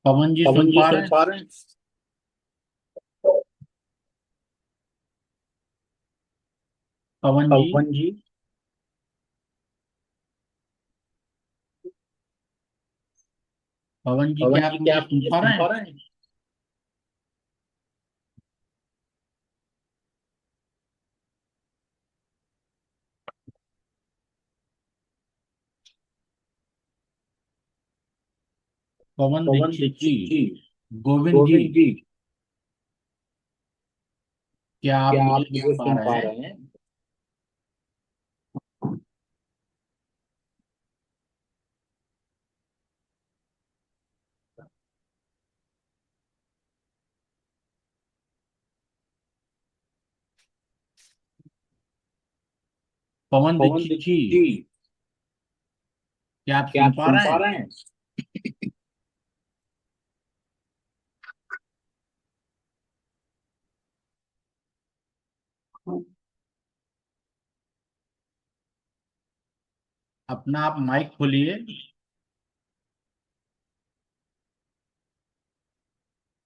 पवन जी सुन पवन जी पा रहे सुन हैं? पा रहे हैं? पवन जी। पवन जी। पवन जी, पवन क्या आप जी, क्या मुझे आप सुन मुझे पा सुन रहे पा हैं? रहे हैं? पवन पवन दीक्षित जी। दीक्षित जी। गोविंद जी। गोविंद जी। क्या आप क्या मुझे आप सुन मुझे पा सुन रहे पा हैं? रहे हैं? पवन पवन दीक्षित जी। दीक्षित जी। क्या आप क्या सुन आप पा सुन रहे पा हैं? रहे हैं? अपना आप माइक खोलिए।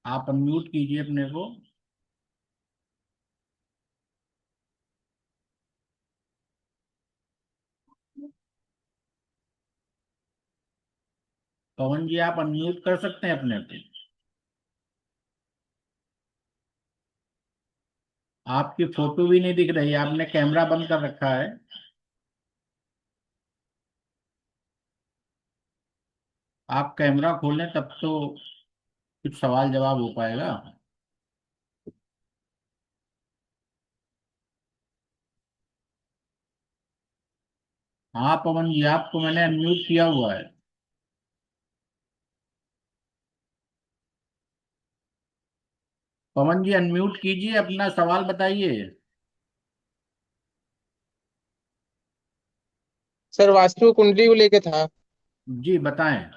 आप अनम्यूट कीजिए अपने को। पवन जी, आप अनम्यूट कर सकते हैं अपने को। आपकी फोटो भी नहीं दिख रही, आपने कैमरा बंद कर रखा है। आप कैमरा खोलें तब तो कुछ सवाल जवाब हो पाएगा। हाँ पवन जी, आपको मैंने अनम्यूट किया हुआ है। पवन जी, अनम्यूट कीजिए, अपना सवाल बताइए। सर वास्तु कुंडली को लेके था। जी बताएं।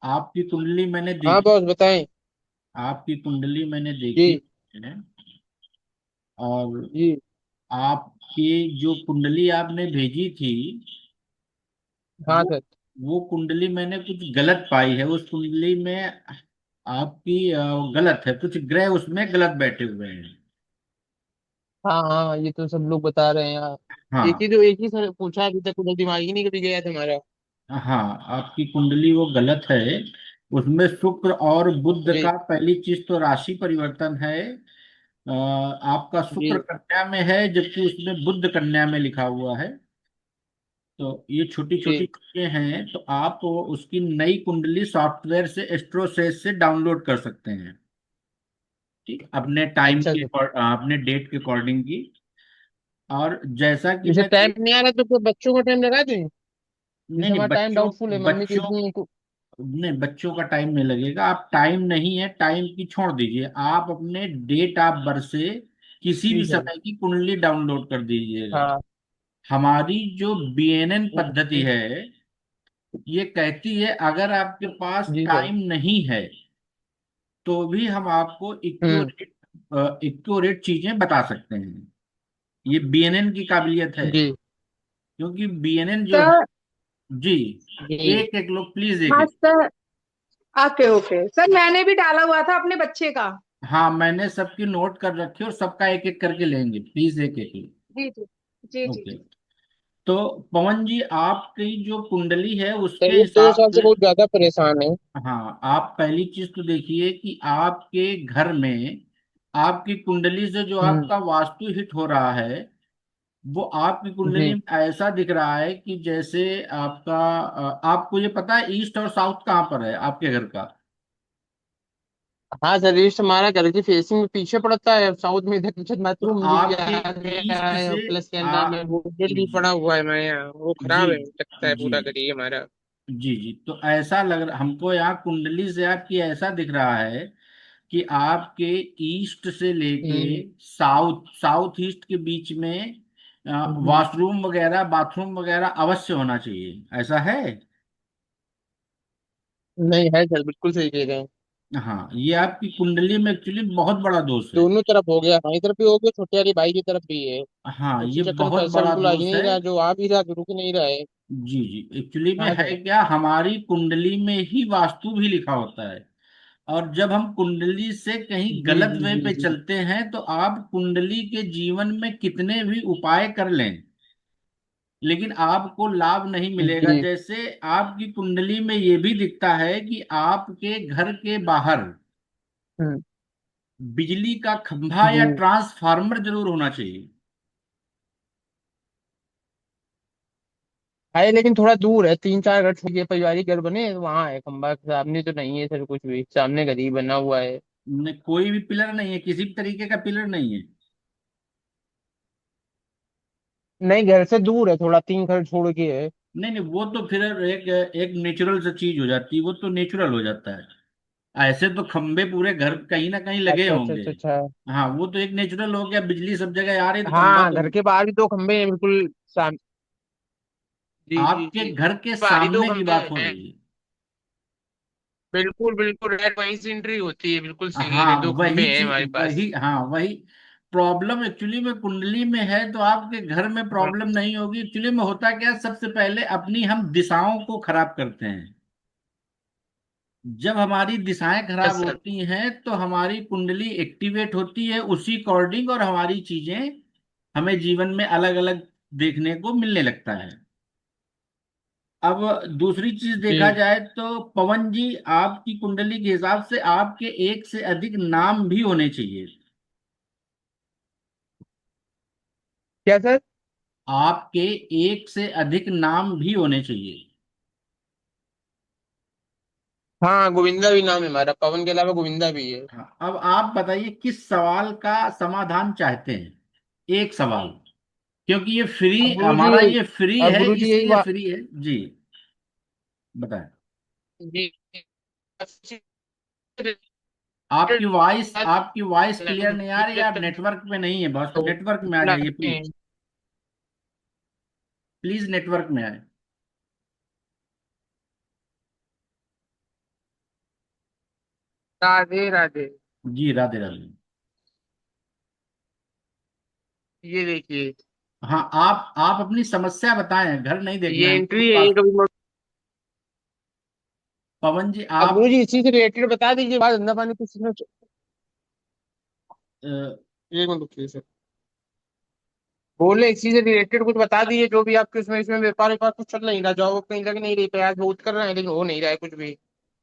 आपकी कुंडली मैंने हाँ देखी। बॉस बताएं। आपकी कुंडली मैंने देखी जी। है। और जी। आपकी जो कुंडली आपने भेजी थी, हाँ वो सर। वो कुंडली मैंने कुछ गलत पाई है। उस कुंडली में आपकी गलत है, कुछ ग्रह उसमें गलत बैठे हुए हैं। हाँ हाँ, ये तो सब लोग बता रहे हैं यार। हाँ। एक ही सर पूछा अभी तक, उधर दिमाग ही निकल गया था हमारा। हाँ, आपकी कुंडली वो गलत है। उसमें शुक्र और बुध जी। का, पहली चीज तो राशि परिवर्तन है। आपका शुक्र जी। कन्या में है, जबकि उसमें बुध कन्या में लिखा हुआ है। तो ये छोटी छोटी जी। चीजें हैं। तो आप उसकी नई कुंडली सॉफ्टवेयर से, एस्ट्रोसेस से डाउनलोड कर सकते हैं। ठीक, अपने टाइम अच्छा के सर। अपने डेट के अकॉर्डिंग की। और जैसा कि जैसे मैं टाइम देख। नहीं आ रहा तो फिर बच्चों का टाइम लगा दें। नहीं जैसे नहीं, हमारा टाइम बच्चों डाउटफुल है, मम्मी बच्चों देखती है को। नहीं, बच्चों का टाइम नहीं लगेगा। आप टाइम नहीं है, टाइम की छोड़ दीजिए। आप अपने डेट ऑफ बर्थ से किसी भी ठीक है। समय की कुंडली डाउनलोड कर दीजिएगा। हाँ। हमारी जो बीएनएन पद्धति जी। है, ये कहती है अगर आपके पास जी सर। टाइम नहीं है तो भी हम आपको हम्म। इक्योरेट इक्योरेट चीजें बता सकते हैं। ये बीएनएन की काबिलियत है। जी। क्योंकि बीएनएन जो है। सर। जी। जी। एक एक लोग प्लीज, एक हाँ एक। सर। ओके ओके सर, मैंने भी डाला हुआ था अपने बच्चे का। हाँ, मैंने सबकी नोट कर रखी और सबका एक एक करके लेंगे, प्लीज एक एक। जी जी जी जी ओके। जी। तो पवन जी, आपकी जो कुंडली है उसके सर ये दो हिसाब साल से से। बहुत ज्यादा परेशान है। हाँ, आप पहली चीज तो देखिए कि आपके घर में, आपकी कुंडली से जो हम्म। आपका वास्तु हिट हो रहा है, वो आपकी कुंडली जी। में ऐसा दिख रहा है कि जैसे आपका आपको ये पता है ईस्ट और साउथ कहाँ पर है आपके घर का? हाँ सर, ईस्ट हमारा घर की फेसिंग में पीछे पड़ता है, साउथ में इधर किचन तो बाथरूम भी आपके आ गया ईस्ट है, से प्लस क्या आ नाम है, वो बेड भी जी पड़ा हुआ है हमारे यहाँ, वो जी खराब है लगता है जी पूरा घर ही हमारा। जी जी, तो ऐसा लग रहा हमको, यहाँ कुंडली से आपकी ऐसा दिख रहा है कि आपके ईस्ट से लेके हम्म। साउथ साउथ ईस्ट के बीच में हम्म। वॉशरूम वगैरह, बाथरूम वगैरह अवश्य होना चाहिए। ऐसा है? नहीं है सर, बिल्कुल सही कह रहे हैं। हाँ, ये आपकी कुंडली में एक्चुअली बहुत बड़ा दोष है। दोनों तरफ हो गया, हमारी तरफ भी हो गया, छोटे वाली भाई की तरफ भी है। हाँ, उसी ये चक्कर में बहुत पैसा बड़ा बिल्कुल आ ही दोष है। नहीं रहा, जो आ भी रहा रुक नहीं रहा है। जी जी, एक्चुअली में हाँ है सर। क्या, हमारी कुंडली में ही वास्तु भी लिखा होता है। और जब हम कुंडली से कहीं जी गलत जी वे जी पे जी चलते हैं तो आप कुंडली के जीवन में कितने भी उपाय कर लें, लेकिन आपको लाभ नहीं मिलेगा। जी जैसे आपकी कुंडली में ये भी दिखता है कि आपके घर के बाहर हम्म, बिजली का खंभा या जी। ट्रांसफार्मर जरूर होना चाहिए। है लेकिन थोड़ा दूर है, 3 4 घर छोड़ के पारिवारिक घर बने हैं, वहां है खंबा, सामने तो नहीं है सर कुछ भी, सामने घर ही बना हुआ है। कोई भी पिलर नहीं है, किसी भी तरीके का पिलर नहीं है। नहीं, घर से दूर है थोड़ा, 3 घर छोड़ के है। नहीं नहीं, वो तो फिर एक एक नेचुरल सी चीज हो जाती है, वो तो नेचुरल हो जाता है। ऐसे तो खंबे पूरे घर कहीं ना कहीं लगे अच्छा अच्छा होंगे। अच्छा अच्छा। हाँ, वो तो एक नेचुरल हो गया, बिजली सब जगह आ रही तो खंबा हाँ, तो। घर के बाहर भी 2 खंबे हैं बिल्कुल साम जी जी आपके जी। घर के बाहरी दो सामने की खंबे बात हो हैं, रही है। बिल्कुल बिल्कुल रेड वहीं से एंट्री होती है, बिल्कुल सही कह रहे हाँ, हैं, 2 खंबे वही हैं हमारे चीज, पास। वही, हाँ वही। प्रॉब्लम एक्चुअली में कुंडली में है तो आपके घर में हाँ प्रॉब्लम नहीं होगी। एक्चुअली में होता क्या है, सबसे पहले अपनी हम दिशाओं को खराब करते हैं। जब हमारी दिशाएं खराब सर। होती हैं तो हमारी कुंडली एक्टिवेट होती है उसी अकॉर्डिंग, और हमारी चीजें हमें जीवन में अलग अलग देखने को मिलने लगता है। अब दूसरी चीज देखा जी। जाए तो पवन जी, आपकी कुंडली के हिसाब से आपके एक से अधिक नाम भी होने चाहिए। क्या सर? आपके एक से अधिक नाम भी होने चाहिए। हाँ, गोविंदा भी नाम है हमारा, पवन के अलावा गोविंदा भी है। हाँ, अब आप बताइए किस सवाल का समाधान चाहते हैं, एक सवाल। क्योंकि ये फ्री, अब गुरु जी हमारा ये फ्री अब है गुरु जी यही इसलिए बात। फ्री है जी। बताएं। जी। आपकी वॉइस क्लियर नहीं आ रही, आप नेटवर्क में नहीं है, बस नेटवर्क में आ जाइए प्लीज। प्लीज नेटवर्क में आए। राधे राधे। जी, राधे राधे। ये देखिए, हाँ, आप अपनी समस्या बताएं, घर नहीं देखना ये है मेरे एंट्री है, ये पास। कभी पवन जी अब गुरु आप जी इसी से रिलेटेड बता दीजिए, बाद धंधा पानी कुछ इसमें। अ, एक मिनट रुकिए सर। बोले इसी से रिलेटेड कुछ बता दीजिए, जो भी आपके उसमें, इसमें व्यापार व्यापार कुछ चल नहीं रहा, जॉब कहीं लग नहीं रही, प्रयास बहुत कर रहे हैं लेकिन हो नहीं रहा है कुछ भी।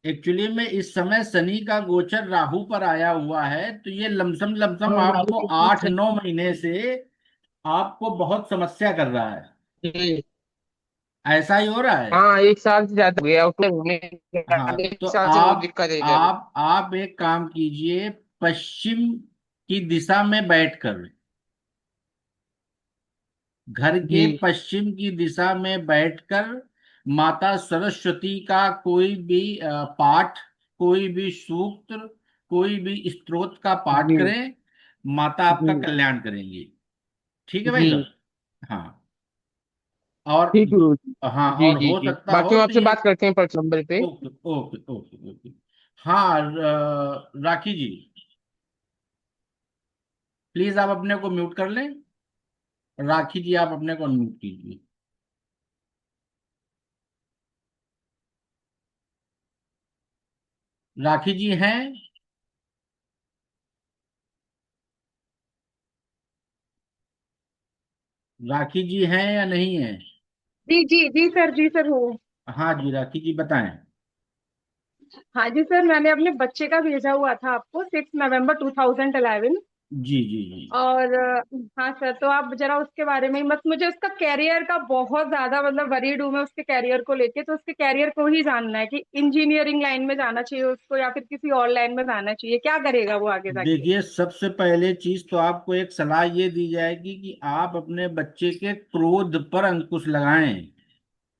एक्चुअली में इस समय शनि का गोचर राहु पर आया हुआ है, तो ये लमसम लमसम हाँ, राहु आपको की आठ चीज नौ महीने से आपको बहुत समस्या कर रहा है। है। ऐसा ही हो रहा है। हाँ, 1 साल से ज्यादा हो गया, उसमें होने हाँ, तो 1 साल से बहुत दिक्कत है इधर। आप एक काम कीजिए, पश्चिम की दिशा में बैठकर, घर के जी पश्चिम की दिशा में बैठकर माता सरस्वती का कोई भी पाठ, कोई भी सूक्त, कोई भी स्तोत्र का पाठ जी करें। माता आपका जी कल्याण करेंगी। ठीक है भाई जी। साहब। हाँ, और ठीक है गुरु जी। हाँ, जी और जी हो जी, सकता बाकी हो हम तो आपसे ये। बात करते हैं पर्स नंबर पे। Okay okay okay okay. हाँ, राखी जी, प्लीज आप अपने को म्यूट कर लें। राखी जी, आप अपने को अनम्यूट कीजिए। राखी जी हैं? राखी जी हैं या नहीं है? जी जी जी सर, जी सर हूँ। हाँ जी, राखी जी बताएं। हाँ जी सर, मैंने अपने बच्चे का भेजा हुआ था आपको 6 नवंबर 2011। जी जी जी। और हाँ सर, तो आप जरा उसके बारे में ही मत, मुझे उसका कैरियर का बहुत ज्यादा मतलब वरीड हूँ मैं उसके कैरियर को लेके, तो उसके कैरियर को ही जानना है कि इंजीनियरिंग लाइन में जाना चाहिए उसको या फिर किसी और लाइन में जाना चाहिए, क्या करेगा वो आगे जाके। देखिए, सबसे पहले चीज तो आपको एक सलाह ये दी जाएगी कि आप अपने बच्चे के क्रोध पर अंकुश लगाएं।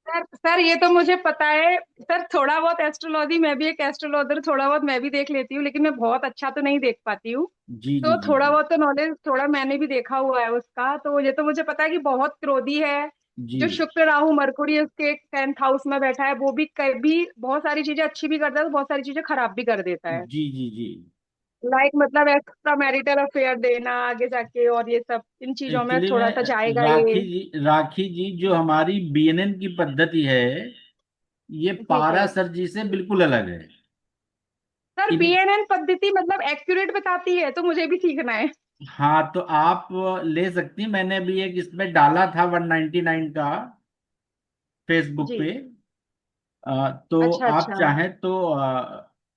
सर सर, ये तो मुझे पता है सर, थोड़ा बहुत एस्ट्रोलॉजी, मैं भी एक एस्ट्रोलॉजर, थोड़ा बहुत मैं भी देख लेती हूँ, लेकिन मैं बहुत अच्छा तो नहीं देख पाती हूँ। जी जी तो जी थोड़ा जी। बहुत तो नॉलेज, थोड़ा मैंने भी देखा हुआ है उसका, तो ये तो मुझे पता है कि बहुत क्रोधी है। जी। जो शुक्र राहु मरकुरी उसके 10th हाउस में बैठा है, वो भी कभी बहुत सारी चीजें अच्छी भी करता है तो बहुत सारी चीजें खराब भी कर देता है। जी। जी। जी। लाइक मतलब एक्स्ट्रा मैरिटल अफेयर देना आगे जाके, और ये सब इन चीजों में एक्चुअली थोड़ा सा में जाएगा ये। राखी जी जो हमारी बीएनएन की पद्धति है, ये जी पारा सर। सर जी से बिल्कुल अलग है। सर इन बीएनएन पद्धति मतलब एक्यूरेट बताती है, तो मुझे भी सीखना है। हाँ, तो आप ले सकती हैं। मैंने भी एक इसमें डाला था 199 का फेसबुक जी। पे। तो अच्छा आप अच्छा। चाहें तो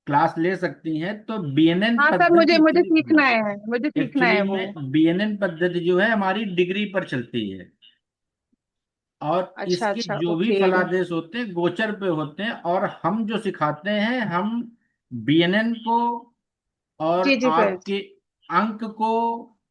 क्लास ले सकती हैं। तो बीएनएन हाँ सर, मुझे पद्धति मुझे सीखना है, मुझे सीखना है एक्चुअली वो। में बीएनएन पद्धति जो है हमारी डिग्री पर चलती है। और अच्छा इसके अच्छा, जो भी ओके। फलादेश होते हैं गोचर पे होते हैं, और हम जो सिखाते हैं हम बीएनएन को और जी जी सर। आपके अंक को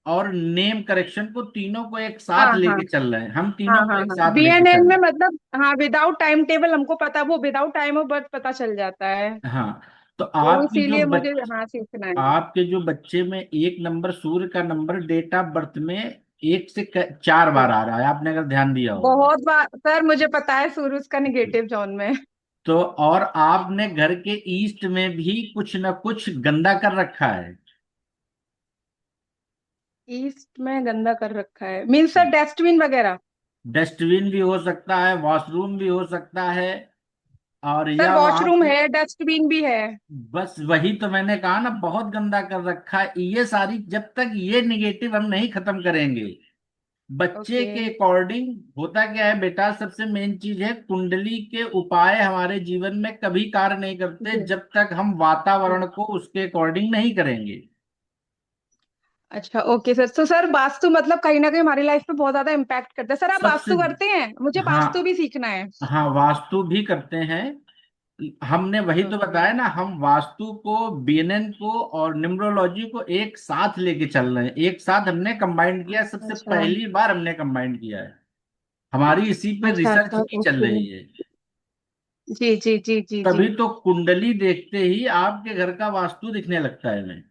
और नेम करेक्शन को, तीनों को एक हाँ साथ हाँ लेके चल रहे हैं, हम हाँ तीनों को हाँ एक हाँ, साथ लेके बीएनएन चल में रहे मतलब हाँ, विदाउट टाइम टेबल हमको पता, वो विदाउट टाइम ऑफ बर्थ पता चल जाता है। हैं। हाँ, तो तो इसीलिए मुझे हाँ सीखना है। आपके जो बच्चे में एक नंबर, सूर्य का नंबर डेट ऑफ बर्थ में एक से 4 बार आ रहा है, आपने अगर ध्यान दिया होगा। बहुत बार सर, मुझे पता है सूर्य का निगेटिव जोन में। तो और आपने घर के ईस्ट में भी कुछ न कुछ गंदा कर रखा है। ईस्ट में गंदा कर रखा है मीन्स सर डस्टबिन वगैरह? डस्टबिन भी हो सकता है, वॉशरूम भी हो सकता है, और सर या वहां वॉशरूम पे है, डस्टबिन भी है। बस वही तो मैंने कहा ना, बहुत गंदा कर रखा है। ये सारी जब तक ये निगेटिव हम नहीं खत्म करेंगे, बच्चे ओके। के अकॉर्डिंग होता क्या है बेटा, सबसे मेन चीज है कुंडली के उपाय हमारे जीवन में कभी कार्य नहीं करते जी जब तक हम जी। वातावरण को उसके अकॉर्डिंग नहीं करेंगे। अच्छा ओके सर, तो सर वास्तु मतलब कहीं ना कहीं हमारी लाइफ पे बहुत ज्यादा इम्पैक्ट करता है। सर आप सबसे वास्तु करते हैं? मुझे वास्तु हाँ, भी सीखना है। हाँ वास्तु भी करते हैं। हमने वही तो ओके। बताया ना, हम वास्तु को, बीएनएन को और न्यूमरोलॉजी को एक साथ लेके चल रहे हैं, एक साथ हमने कंबाइन किया है। सबसे अच्छा पहली बार हमने कंबाइन किया है। हमारी इसी पे अच्छा रिसर्च अच्छा, भी चल ओके। रही है। जी जी जी जी जी। तभी तो कुंडली देखते ही आपके घर का वास्तु दिखने लगता है हमें।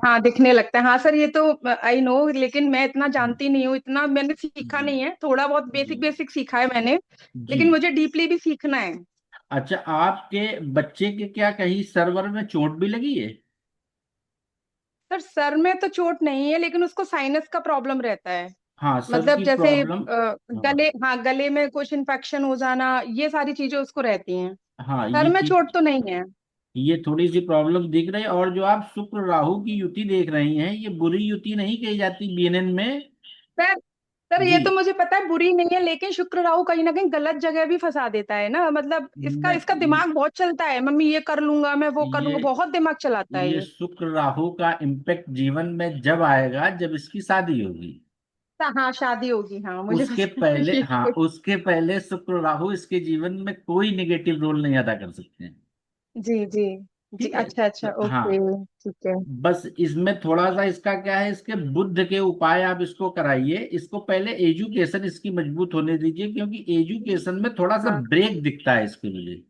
हाँ दिखने लगता है, हाँ सर ये तो आई नो, लेकिन मैं इतना जानती नहीं हूँ, इतना मैंने सीखा जी। नहीं है, थोड़ा बहुत जी। बेसिक बेसिक सीखा है मैंने। जी। लेकिन मुझे डीपली भी सीखना है। अच्छा, आपके बच्चे के क्या कहीं सर्वर में चोट भी लगी है? सर सर में तो चोट नहीं है, लेकिन उसको साइनस का प्रॉब्लम रहता है। हाँ, सर मतलब की जैसे प्रॉब्लम। हाँ। गले, हाँ गले में कुछ इन्फेक्शन हो जाना, ये सारी चीजें उसको रहती हैं। हाँ, सर ये में चीज, चोट तो नहीं है। ये थोड़ी सी प्रॉब्लम दिख रही है। और जो आप शुक्र राहु की युति देख रही हैं, ये बुरी युति नहीं कही जाती बीएनएन में। सर सर जी। ये तो मुझे पता है बुरी नहीं है, लेकिन शुक्र राहु कहीं ना कहीं गलत जगह भी फंसा देता है ना, मतलब इसका इसका नहीं, दिमाग बहुत चलता है, मम्मी ये कर लूंगा, मैं वो कर ये लूंगा, बहुत दिमाग चलाता है ये ये। शुक्र राहु का इम्पैक्ट जीवन में जब आएगा, जब इसकी शादी होगी। हाँ शादी होगी, हाँ मुझे उसके पता है पहले, हाँ ये। उसके पहले शुक्र राहु इसके जीवन में कोई निगेटिव रोल नहीं अदा कर सकते हैं। जी जी जी। ठीक है। अच्छा अच्छा, तो हाँ, ओके। ठीक है। बस इसमें थोड़ा सा इसका क्या है, इसके बुद्ध के उपाय आप इसको कराइए। इसको पहले एजुकेशन इसकी मजबूत होने दीजिए, क्योंकि एजुकेशन में थोड़ा सा हाँ ब्रेक दिखता है इसके लिए।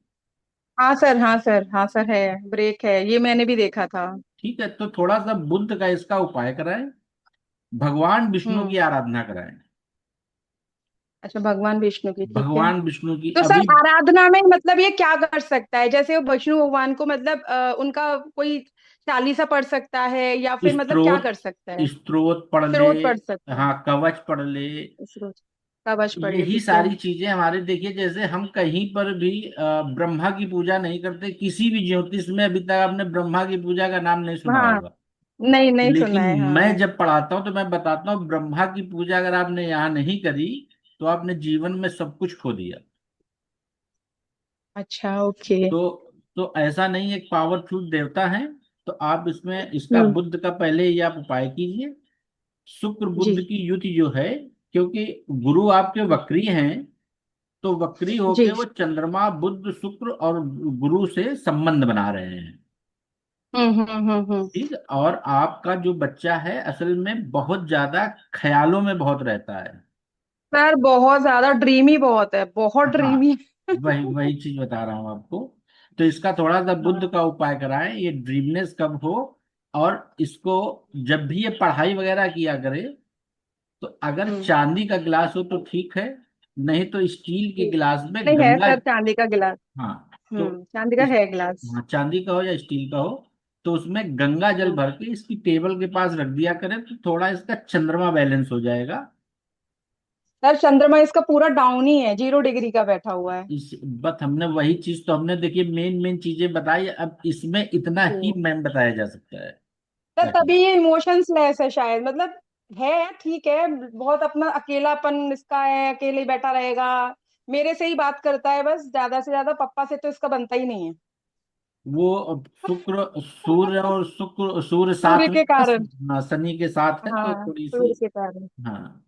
हाँ सर, हाँ सर, हाँ सर, है ब्रेक है, ये मैंने भी देखा था। ठीक है, तो थोड़ा सा बुद्ध का इसका उपाय कराएं, भगवान विष्णु की हम्म। आराधना कराएं। अच्छा भगवान विष्णु की, ठीक है। भगवान विष्णु की तो सर अभी आराधना में मतलब ये क्या कर सकता है, जैसे वो विष्णु भगवान को मतलब उनका कोई चालीसा पढ़ सकता है या फिर मतलब क्या स्त्रोत कर सकता है? स्त्रोत पढ़ ले। स्रोत पढ़ सकता है। हाँ, कवच पढ़ ले। स्रोत, कवच पढ़ ले, यही ठीक है। सारी चीजें हमारे, देखिए जैसे हम कहीं पर भी ब्रह्मा की पूजा नहीं करते, किसी भी ज्योतिष में अभी तक आपने ब्रह्मा की पूजा का नाम नहीं सुना हाँ, होगा। नहीं नहीं सुना लेकिन है, मैं हाँ। जब पढ़ाता हूँ तो मैं बताता हूँ, ब्रह्मा की पूजा अगर आपने यहाँ नहीं करी तो आपने जीवन में सब कुछ खो दिया। अच्छा ओके। तो ऐसा नहीं, एक पावरफुल देवता है। तो आप इसमें इसका हम्म। बुद्ध का पहले ही आप उपाय कीजिए। शुक्र जी बुद्ध की युति जो है, क्योंकि गुरु आपके वक्री हैं, तो वक्री होके जी। वो चंद्रमा बुध शुक्र और गुरु से संबंध बना रहे हैं। हम्म। ठीक। और आपका जो बच्चा है असल में बहुत ज्यादा ख्यालों में बहुत रहता है। सर बहुत ज्यादा ड्रीमी, बहुत है, बहुत हाँ, ड्रीमी। वही वही चीज बता रहा हूँ आपको। तो इसका थोड़ा सा बुद्ध हाँ। का उपाय कराएं, ये ड्रीमनेस कब हो। और इसको जब भी ये पढ़ाई वगैरह किया करे, तो अगर हम्म। चांदी का गिलास हो तो ठीक है, नहीं तो स्टील के गिलास में नहीं है गंगा। सर चांदी का गिलास। हाँ तो चांदी का इस, है गिलास। हाँ, चांदी का हो या स्टील का हो, तो उसमें गंगा जल हाँ भर के इसकी टेबल के पास रख दिया करें तो थोड़ा इसका चंद्रमा बैलेंस हो जाएगा। सर चंद्रमा इसका पूरा डाउन ही है, 0 डिग्री का बैठा हुआ है। इस बस हमने वही चीज तो हमने देखिए मेन मेन चीजें बताई, अब इसमें इतना ही जी। मैम बताया जा सकता है। सर बाकी तभी ये इमोशंस लेस है शायद, मतलब है ठीक है, बहुत अपना अकेलापन इसका है, अकेले ही बैठा रहेगा, मेरे से ही बात करता है बस, ज्यादा से ज्यादा पापा से तो इसका बनता ही नहीं है। वो अब शुक्र सूर्य और शुक्र सूर्य साथ सूर्य में के है, कारण। हाँ, शनि के साथ है तो हाँ थोड़ी सी। सूर्य के कारण। हाँ,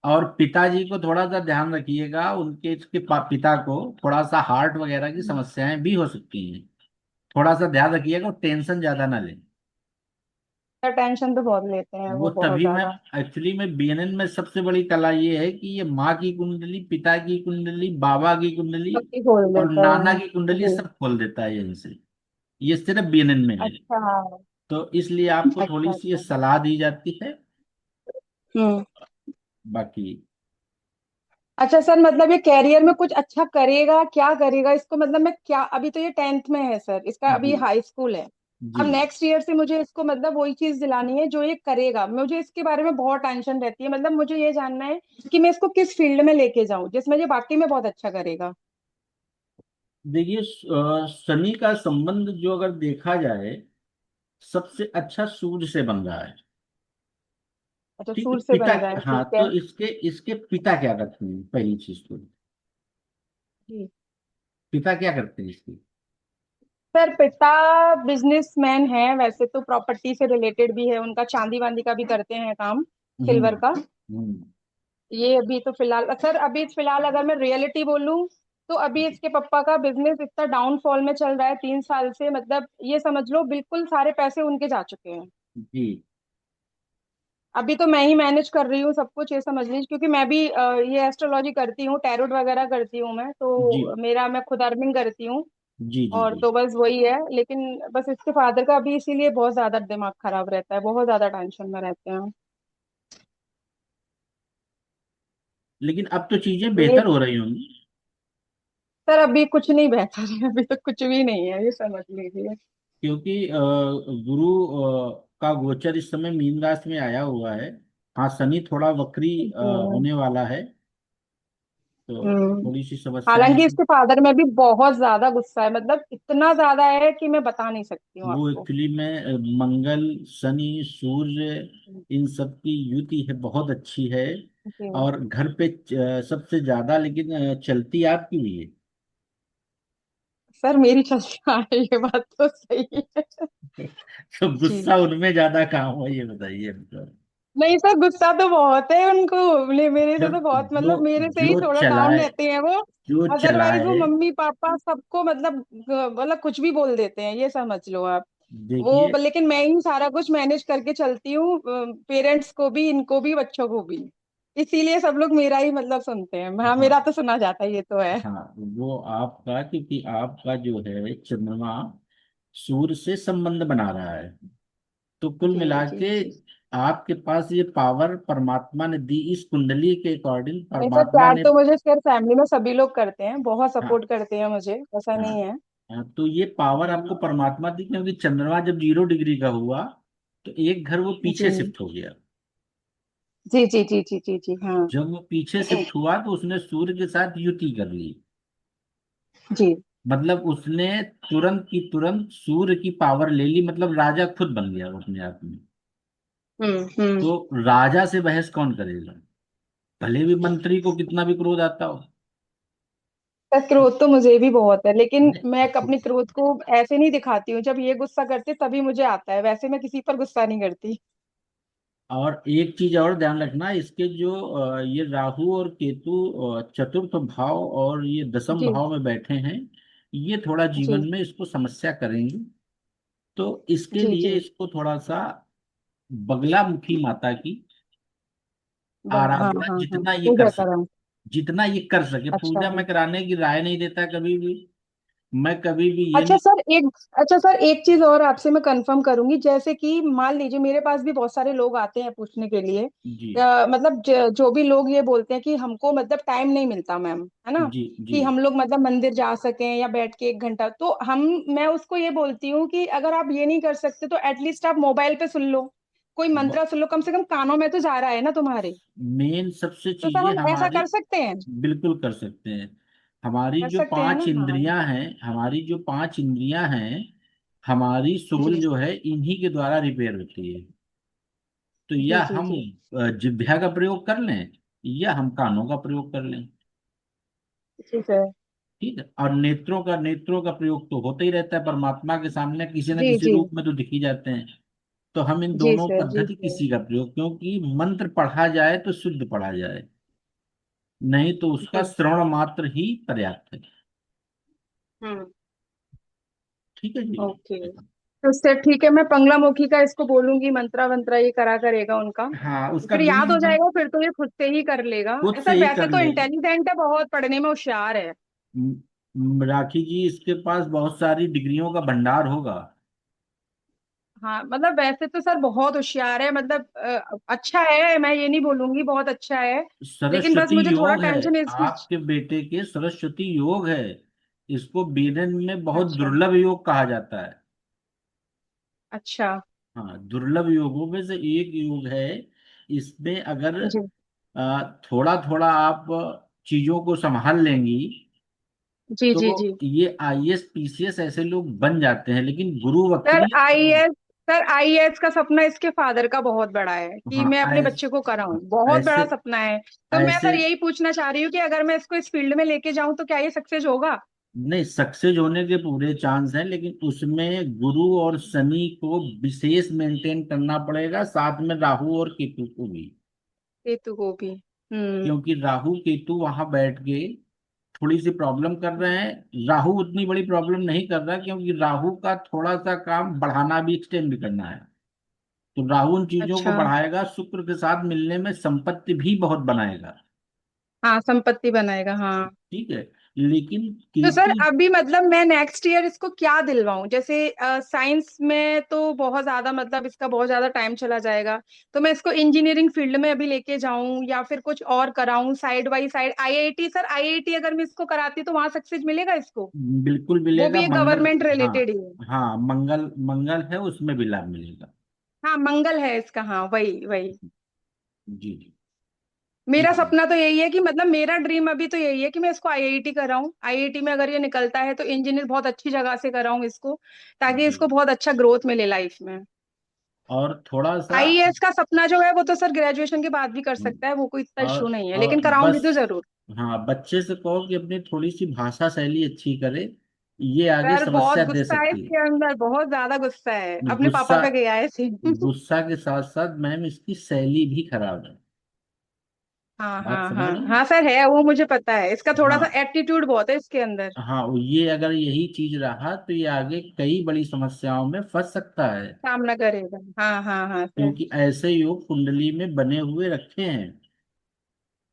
और पिताजी को थोड़ा सा ध्यान रखिएगा, उनके इसके पिता को थोड़ा सा हार्ट वगैरह की समस्याएं भी हो सकती हैं। थोड़ा सा ध्यान रखिएगा, टेंशन ज्यादा ना लें। सर टेंशन तो बहुत लेते हैं वो वो, बहुत तभी मैं ज्यादा। एक्चुअली में बीएनएन में सबसे बड़ी कला ये है कि ये माँ की कुंडली, पिता की कुंडली, बाबा की कुंडली सबकी खोल और देता नाना है। की कुंडली जी। सब खोल देता है यहीं से। ये सिर्फ बीएनएन में है। अच्छा। तो इसलिए आपको थोड़ी अच्छा सी ये अच्छा। सलाह दी जाती है। हम्म। बाकी अच्छा सर, मतलब ये कैरियर में कुछ अच्छा करेगा, क्या करेगा इसको, मतलब मैं क्या, अभी तो ये 10th में है सर, इसका जी अभी हाई स्कूल है। जी अब नेक्स्ट ईयर से मुझे इसको मतलब वही चीज दिलानी है जो ये करेगा, मुझे इसके बारे में बहुत टेंशन रहती है, मतलब मुझे ये जानना है कि मैं इसको किस फील्ड में लेके जाऊं जिसमें ये बाकी में बहुत अच्छा करेगा। देखिए, शनि का संबंध जो अगर देखा जाए सबसे अच्छा सूर्य से बन रहा है। अच्छा ठीक है, सूर से पिता। बन रहा है, हाँ, ठीक है। तो इसके इसके पिता क्या करते हैं पहली चीज तो, जी। पिता क्या करते हैं इसके। सर पिता बिजनेसमैन है वैसे तो, प्रॉपर्टी से रिलेटेड भी है उनका, चांदी वांदी का भी करते हैं काम, सिल्वर का। हम्म। ये अभी तो फिलहाल सर, अभी फिलहाल अगर मैं रियलिटी बोलूं तो अभी इसके पापा का बिजनेस इतना डाउनफॉल में चल रहा है 3 साल से, मतलब ये समझ लो बिल्कुल सारे पैसे उनके जा चुके हैं। जी अभी तो मैं ही मैनेज कर रही हूँ सब कुछ, ये समझ लीजिए, क्योंकि मैं भी ये एस्ट्रोलॉजी करती हूँ, टैरोट वगैरह करती हूँ मैं जी तो, मेरा मैं खुद अर्निंग करती हूँ। जी जी और जी। तो बस वही है, लेकिन बस इसके फादर का अभी इसीलिए बहुत ज्यादा दिमाग खराब रहता है, बहुत ज्यादा टेंशन में रहते हैं। लेकिन अब तो चीजें ये बेहतर हो रही होंगी। सर अभी कुछ नहीं बेहतर है, अभी तो कुछ भी नहीं है, ये समझ लीजिए। क्योंकि गुरु का गोचर इस समय मीन राशि में आया हुआ है। हाँ, शनि थोड़ा वक्री हम्म। होने वाला है, तो हम्म। थोड़ी सी समस्याएं हालांकि हैं। इसके फादर में भी बहुत ज्यादा गुस्सा है, मतलब इतना ज्यादा है कि मैं बता नहीं सकती हूँ वो आपको। एक्चुअली में मंगल, शनि, सूर्य, इन सब की युति है, बहुत अच्छी है। जी। और घर पे सबसे ज्यादा लेकिन चलती आपकी हुई है। सर मेरी चलती आ रही है, ये बात तो सही है। तो जी। गुस्सा उनमें ज्यादा कहाँ हुआ ये बताइए हमको। नहीं सर गुस्सा तो बहुत है उनको, मेरे से जब तो बहुत, जो मतलब मेरे से ही जो थोड़ा डाउन चलाए, रहते हैं वो। जो अदरवाइज वो चलाए, मम्मी पापा सबको मतलब कुछ भी बोल देते हैं, ये समझ लो आप। वो देखिए। लेकिन मैं ही सारा कुछ मैनेज करके चलती हूँ, पेरेंट्स को भी, इनको भी, बच्चों को भी। इसीलिए सब लोग मेरा ही मतलब सुनते हैं, हाँ मेरा हाँ तो सुना जाता है, ये तो है। हाँ, वो आपका, क्योंकि आपका जो है चंद्रमा सूर्य से संबंध बना रहा है, तो कुल जी मिला जी के जी। आपके पास ये पावर परमात्मा ने दी, इस कुंडली के अकॉर्डिंग नहीं सर परमात्मा प्यार ने। तो मुझे सर फैमिली में सभी लोग करते हैं, बहुत हाँ सपोर्ट करते हैं मुझे, ऐसा हाँ नहीं है। तो ये पावर आपको हम्म। परमात्मा दी, क्योंकि चंद्रमा जब 0 डिग्री का हुआ तो एक घर वो पीछे जी शिफ्ट हो गया। जी जी जी जी जी जी हाँ। जब वो पीछे शिफ्ट हुआ तो उसने सूर्य के साथ युति कर ली। जी। मतलब उसने तुरंत की तुरंत सूर्य की पावर ले ली, मतलब राजा खुद बन गया वो अपने आप में। हम्म। तो राजा से बहस कौन करेगा, भले भी मंत्री को कितना भी क्रोध आता हो। सर क्रोध तो मुझे भी बहुत है, लेकिन मैं नहीं, अपनी क्रोध को ऐसे नहीं दिखाती हूँ, जब ये गुस्सा करते तभी मुझे आता है, वैसे मैं किसी पर गुस्सा नहीं करती। और एक चीज और ध्यान रखना, इसके जो ये राहु और केतु चतुर्थ भाव और ये दसम जी भाव में बैठे हैं, ये थोड़ा जी जीवन में इसको समस्या करेंगे। तो इसके जी लिए जी। इसको थोड़ा सा बगलामुखी माता की हाँ आराधना हाँ हाँ, जितना ये कर पूजा सके, करा। जितना ये कर सके, अच्छा। पूजा में कराने की राय नहीं देता कभी भी। मैं कभी भी ये अच्छा नहीं। सर एक अच्छा सर एक चीज और आपसे मैं कंफर्म करूंगी, जैसे कि मान लीजिए मेरे पास भी बहुत सारे लोग आते हैं पूछने के लिए, जी मतलब जो भी लोग ये बोलते हैं कि हमको मतलब टाइम नहीं मिलता मैम, है ना, जी जी। कि हम लोग मतलब मंदिर जा सकें या बैठ के 1 घंटा, तो हम मैं उसको ये बोलती हूँ कि अगर आप ये नहीं कर सकते तो एटलीस्ट आप मोबाइल पे सुन लो, कोई मंत्रा सुन लो, कम से कम कानों में तो जा रहा है ना तुम्हारे। मेन सबसे तो सर चीजें हम ऐसा हमारी, कर सकते हैं? बिल्कुल कर सकते हैं। हमारी कर जो सकते हैं ना, पांच हाँ। इंद्रियां हैं, हमारी जो पांच इंद्रियां हैं, हमारी सोल जी जो है इन्हीं के द्वारा रिपेयर होती है। तो जी या जी हम जी। जिह्वा का प्रयोग कर लें, या हम कानों का प्रयोग कर लें। ठीक है। ठीक है। और नेत्रों का प्रयोग तो होता ही रहता है, परमात्मा के सामने किसी न जी किसी जी रूप में तो दिख ही जाते हैं। तो हम इन जी दोनों सर, जी पद्धति सर। किसी का प्रयोग, क्योंकि मंत्र पढ़ा जाए तो शुद्ध पढ़ा जाए, नहीं तो उसका जी। श्रवण मात्र ही पर्याप्त है। हम्म। ठीक है जी। ओके। तो सर ठीक है, मैं पंगला मुखी का इसको बोलूंगी, मंत्रा वंत्रा ये करा करेगा उनका, हाँ, उसका फिर याद बीज हो जाएगा, फिर तो ये खुद से ही कर लेगा। खुद से सर ही वैसे कर तो लेगा। इंटेलिजेंट है, बहुत पढ़ने में होशियार है। राखी जी, इसके पास बहुत सारी डिग्रियों का भंडार होगा। हाँ मतलब वैसे तो सर बहुत होशियार है, मतलब अच्छा है, मैं ये नहीं बोलूंगी, बहुत अच्छा है। लेकिन बस सरस्वती मुझे थोड़ा योग है, टेंशन है इसकी। आपके बेटे के सरस्वती योग है। इसको वेदन में बहुत अच्छा। दुर्लभ योग कहा जाता है। अच्छा। हाँ, दुर्लभ योगों में से एक योग है। इसमें अगर जी थोड़ा थोड़ा आप चीजों को संभाल लेंगी, जी जी तो जी। ये आईएएस पीसीएस ऐसे लोग बन जाते हैं, लेकिन गुरु सर वक्री। आईएएस सर आईएएस का सपना इसके फादर का बहुत बड़ा है कि हाँ, मैं अपने बच्चे को कराऊं, बहुत ऐसे बड़ा सपना है। तो मैं ऐसे सर यही पूछना चाह रही हूँ कि अगर मैं इसको इस फील्ड में लेके जाऊं तो क्या ये सक्सेस होगा? नहीं, सक्सेस होने के पूरे चांस हैं, लेकिन उसमें गुरु और शनि को विशेष मेंटेन करना पड़ेगा, साथ में राहु और केतु को भी। केतु को भी। हम्म। क्योंकि राहु केतु वहां बैठ के थोड़ी सी प्रॉब्लम कर रहे हैं। राहु उतनी बड़ी प्रॉब्लम नहीं कर रहा, क्योंकि राहु का थोड़ा सा काम बढ़ाना भी, एक्सटेंड भी करना है। तो राहु उन चीजों को अच्छा। बढ़ाएगा, शुक्र के साथ मिलने में संपत्ति भी बहुत बनाएगा। हाँ संपत्ति बनाएगा, हाँ। ठीक है। लेकिन तो सर केतु, अभी मतलब मैं नेक्स्ट ईयर इसको क्या दिलवाऊं, जैसे साइंस में तो बहुत ज्यादा मतलब इसका बहुत ज्यादा टाइम चला जाएगा, तो मैं इसको इंजीनियरिंग फील्ड में अभी लेके जाऊं या फिर कुछ और कराऊं side by side? IIT sir, IIT अगर मैं इसको कराती तो वहां सक्सेस मिलेगा इसको? बिल्कुल वो मिलेगा। भी एक मंगल, गवर्नमेंट हाँ रिलेटेड ही है। हाँ, मंगल मंगल है, उसमें भी लाभ मिलेगा। हाँ मंगल है इसका, हाँ वही वही। जी जी। मेरा ठीक है। सपना तो यही है कि मतलब मेरा ड्रीम अभी तो यही है कि मैं इसको आईआईटी कराऊं, आईआईटी में अगर ये निकलता है तो इंजीनियर बहुत अच्छी जगह से कराऊं इसको, ताकि जी। इसको बहुत अच्छा ग्रोथ मिले लाइफ में। और थोड़ा सा, आईएएस का सपना जो है वो तो सर ग्रेजुएशन के बाद भी कर सकता है, वो कोई इतना और इशू नहीं है, और लेकिन कराऊंगी बस, तो जरूर। हाँ, बच्चे से कहो कि अपनी थोड़ी सी भाषा शैली अच्छी करे, ये आगे सर बहुत समस्या दे गुस्सा है सकती है। इसके अंदर, बहुत ज्यादा गुस्सा है, अपने पापा गुस्सा, पे गया है ऐसे। गुस्सा के साथ साथ मैम इसकी शैली भी खराब है। हाँ बात हाँ समझ हाँ रहे हैं? हाँ सर, है वो मुझे पता है, इसका थोड़ा सा हाँ एटीट्यूड बहुत है इसके अंदर। हाँ, ये अगर यही चीज रहा तो ये आगे कई बड़ी समस्याओं में फंस सकता है। सामना करेगा, हाँ हाँ हाँ सर। क्योंकि ऐसे योग कुंडली में बने हुए रखे हैं।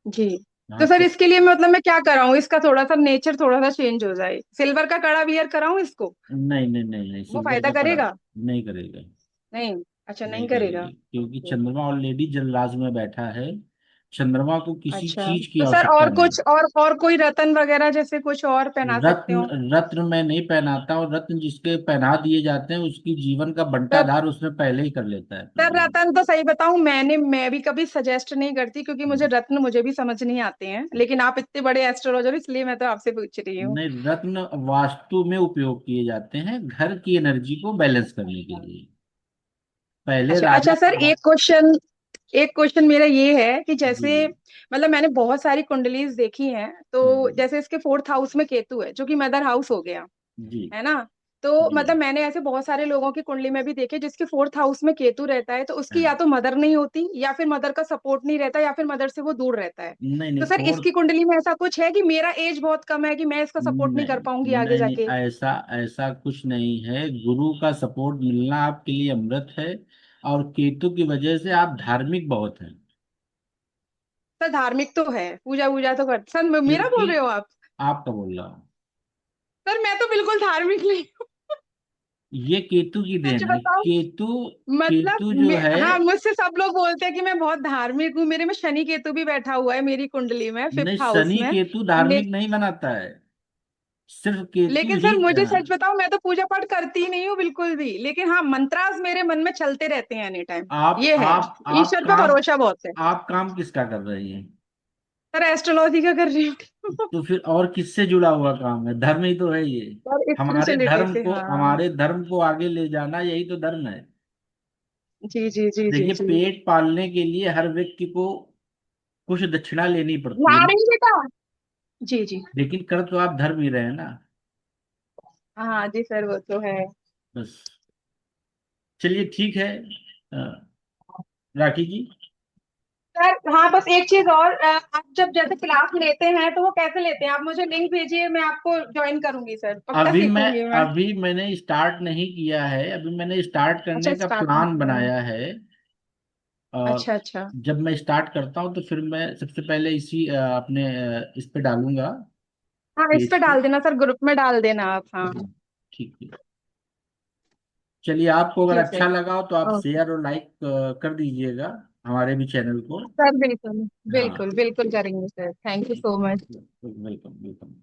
जी। हाँ तो सर तो, इसके लिए मैं मतलब मैं क्या कराऊं, इसका थोड़ा सा नेचर थोड़ा सा चेंज हो जाए, सिल्वर का कड़ा वियर कराऊं इसको? नहीं नहीं नहीं नहीं, वो सिल्वर फायदा का कड़ा करेगा? नहीं करेगा। नहीं। अच्छा, नहीं नहीं करेगा। करेगी, क्योंकि ओके। चंद्रमा ऑलरेडी जल राशि में बैठा है। चंद्रमा को किसी अच्छा चीज की तो सर आवश्यकता और नहीं। कुछ और कोई रतन वगैरह जैसे कुछ और पहना सकते हो? रत्न रत्न मैं नहीं पहनाता, और रत्न जिसके पहना दिए जाते हैं उसकी जीवन का सर बंटाधार उसमें पहले ही कर लेता है अपना सर जीवन। रतन तो सही बताऊं, मैं भी कभी सजेस्ट नहीं करती, क्योंकि मुझे भी समझ नहीं आते हैं, लेकिन आप इतने बड़े एस्ट्रोलॉजर इसलिए मैं तो आपसे पूछ रही हूँ। नहीं, रत्न वास्तु में उपयोग किए जाते हैं घर की एनर्जी को बैलेंस करने के लिए। पहले अच्छा राजा अच्छा सर, एक क्वेश्चन मेरा ये है कि जी जैसे मतलब मैंने बहुत सारी कुंडलीज देखी हैं, तो जी जैसे इसके 4th हाउस में केतु है जो कि मदर हाउस हो गया, जी है ना, तो जी। मतलब मैंने ऐसे बहुत सारे लोगों की कुंडली में भी देखे जिसके 4th हाउस में केतु रहता है, तो उसकी या हाँ, तो मदर नहीं होती, या फिर मदर का सपोर्ट नहीं रहता, या फिर मदर से वो दूर रहता है। नहीं नहीं, तो सर फोर्थ, इसकी कुंडली में ऐसा कुछ है कि मेरा एज बहुत कम है कि मैं इसका सपोर्ट नहीं कर नहीं पाऊंगी आगे नहीं नहीं, जाके? ऐसा ऐसा कुछ नहीं है। गुरु का सपोर्ट मिलना आपके लिए अमृत है। और केतु की वजह से आप धार्मिक बहुत हैं। सर धार्मिक तो है, पूजा वूजा तो कर, सर मेरा क्योंकि, बोल रहे हो आप? आपका बोल रहा हूँ। सर मैं तो बिल्कुल धार्मिक नहीं हूँ। ये केतु की सच देन है। बताओ, केतु, मतलब केतु जो है, हाँ, मुझसे सब लोग बोलते हैं कि मैं बहुत धार्मिक हूँ, मेरे में शनि केतु भी बैठा हुआ है मेरी कुंडली में नहीं, 5th हाउस शनि में। केतु ले, धार्मिक नहीं बनाता है, सिर्फ केतु लेकिन ही। सर मुझे सच बताओ, मैं तो पूजा पाठ करती ही नहीं हूँ बिल्कुल भी, लेकिन हाँ मंत्रास मेरे मन में चलते रहते हैं एनी टाइम। आप ये है, आप आप ईश्वर पे काम भरोसा बहुत है। आप काम किसका कर रही हैं? सर एस्ट्रोलॉजी का कर रही हूँ। तो फिर और किससे जुड़ा हुआ काम है? धर्म ही तो है ये। और हमारे स्पिरिचुअलिटी धर्म से, को हाँ। हमारे धर्म को आगे ले जाना, यही तो धर्म है। जी जी जी जी देखिए, जी। पेट पालने के लिए हर व्यक्ति को कुछ दक्षिणा लेनी पड़ती है, नारी बेटा। जी जी। लेकिन कर तो आप धर्म ही रहे हैं ना। हाँ जी सर, वो तो है। बस, चलिए ठीक है। अ, राखी जी, सर हाँ, बस एक चीज और, आप जब जैसे क्लास लेते हैं तो वो कैसे लेते हैं? आप मुझे लिंक भेजिए, मैं आपको ज्वाइन करूंगी सर, पक्का अभी मैं सीखूंगी मैं। अभी मैंने स्टार्ट नहीं किया है, अभी मैंने स्टार्ट अच्छा, करने का स्टार्ट नहीं प्लान किया है। बनाया है। और अच्छा अच्छा। जब मैं स्टार्ट करता हूँ तो फिर मैं सबसे पहले इसी अपने इस पे डालूंगा, हाँ, इस पे पेज पे। डाल देना सर, ग्रुप में डाल देना आप, हाँ। ठीक है। चलिए, आपको अगर जी अच्छा सर। लगा हो तो आप ओके शेयर और लाइक कर दीजिएगा हमारे भी चैनल को। सर, बिल्कुल हाँ, बिल्कुल बिल्कुल करेंगे sir, thank you so much. Welcome welcome.